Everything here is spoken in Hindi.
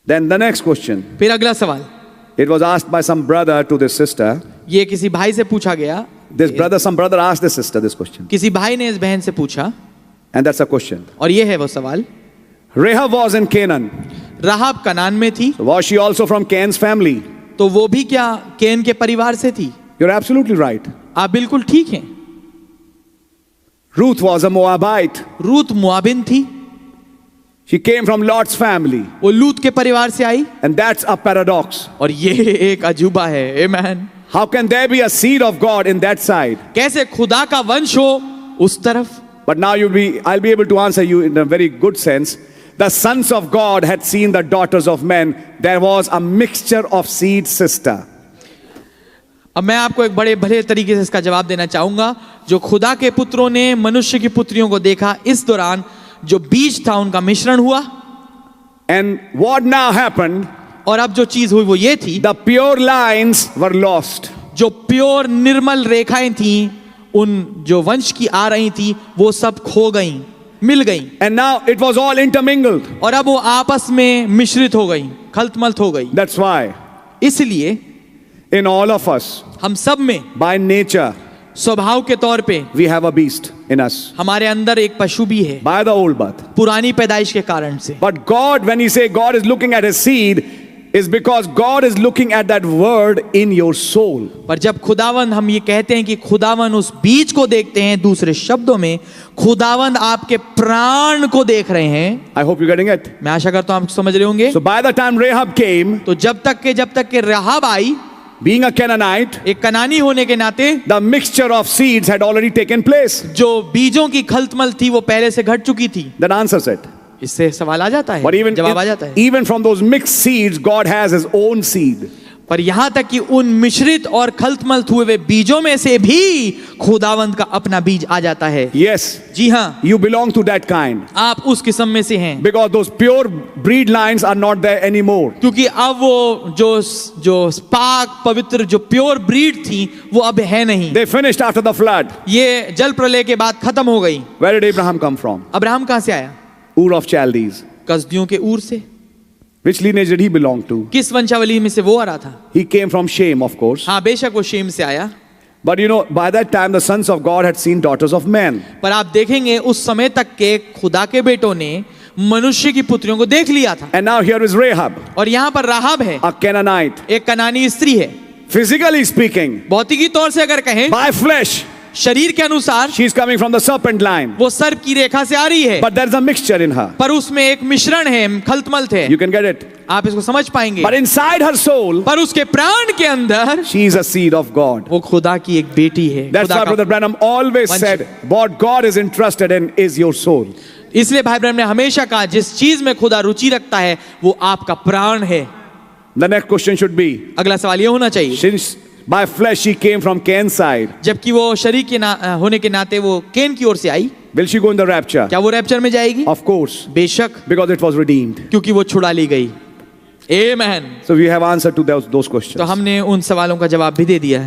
Then the next question. फिर अगला सवाल, It was asked by some brother to this sister. ये किसी भाई से पूछा गया, Some brother asked this sister this question. किसी भाई ने इस बहन से पूछा, And that's a question. और ये है वो सवाल। Rahab was in Canaan. राहाब कनान में थी, So was she also from Cain's family? तो वो भी क्या कैन के परिवार से थी? You're absolutely right. आप बिल्कुल ठीक हैं। Ruth was a Moabite. Ruth मुआबिन थी, She came from Lot's family. वो लूत के परिवार से आई, And that's a paradox. और ये एक अजूबा है। आमेन। How can there be a seed of God in that side? कैसे खुदा का वंश हो उस तरफ? But now I'll be able to answer you in a very good sense. The sons of God had seen the daughters of men. There was a mixture of seed, sister. अब मैं आपको एक बड़े भले तरीके से इसका जवाब देना चाहूंगा। जो खुदा के पुत्रों ने मनुष्य की पुत्रियों को देखा, इस दौरान जो बीज था उनका मिश्रण हुआ। And what now happened? और अब जो चीज हुई वो ये थी, The pure lines were lost. जो प्योर निर्मल रेखाएं थी, उन जो वंश की आ रही थी, वो सब खो गईं, मिल गईं। And now it was all intermingled. और अब वो आपस में मिश्रित हो गईं, खलतमल्त हो गई। That's why इसलिए in all of us, हम सब में by nature, स्वभाव के तौर पे we have a beast in us. हमारे अंदर एक पशु भी है, By the old birth. पुरानी पैदाइश के कारण से। But God, when He say God is looking at His seed, is because God is looking at that word in your soul. पर जब खुदावन, हम ये कहते हैं कि खुदावन उस बीज को देखते हैं, दूसरे शब्दों में खुदावन आपके प्राण को देख रहे हैं। I hope you're getting it. मैं आशा करता हूं आप समझ रहे होंगे। So by the time Rahab came, तो जब तक के राहाब आई, being a Canaanite, एक कनानी होने के नाते the mixture of seeds had already taken place. जो बीजों की खलतमल थी वो पहले से घट चुकी थी। That answers it. इससे सवाल आ जाता But है, जवाब आ जाता है। even from those mixed seeds, God has His own seed. पर यहां तक कि उन मिश्रित और खलतमल्त हुए वे बीजों में से भी खुदावंत का अपना बीज आ जाता है। Yes, जी हाँ, you belong to that kind. आप उस किस्म में से हैं। Because those pure breed lines are not there anymore. क्योंकि अब वो जो पाक पवित्र जो प्योर ब्रीड थी वो अब है नहीं। They finished after the flood. ये जल प्रलय के बाद खत्म हो गई। Where did Abraham come from? Abraham कहां से आया? Ur of Chaldees. कसदियों के ऊर से। Which lineage did he belong to? किस वंशावली में से वो आ रहा था? He came from Shem, of course. हाँ, बेशक वो शेम से आया। But you know, by that time the sons of God had seen daughters of men. पर आप देखेंगे उस समय तक के खुदा के बेटों ने मनुष्य की पुत्रियों को देख लिया था। And now here is Rahab, और यहाँ पर राहाब है, a Canaanite. एक कनानी स्त्री है। Physically speaking, भौतिकी तौर से अगर कहें, by flesh, शरीर के अनुसार she is coming from the serpent line. वो सर्प की रेखा से आ रही है। But there is a mixture in her. पर उसमें एक मिश्रण है, खलतमल्त है। You can get it. आप इसको समझ पाएंगे। But inside her soul, पर उसके प्राण के अंदर she is a seed of God. वो खुदा की एक बेटी है। That's why Brother Branham always said, what God is interested in is your soul. इसलिए भाई ब्रैनम ने हमेशा कहा, जिस चीज में खुदा रुचि रखता है वो आपका प्राण है। The next question should be, अगला सवाल ये होना चाहिए, since by flesh she came from Cain's side, जबकि वो शरीर के होने के नाते वो कैन की ओर से आई, will she go in the rapture? क्या वो रैप्चर में जाएगी? Of course, बेशक, because it was redeemed. क्योंकि वो छुड़ा ली गई। आमेन। So we have answered to those questions. तो हमने उन सवालों का जवाब भी दे दिया है।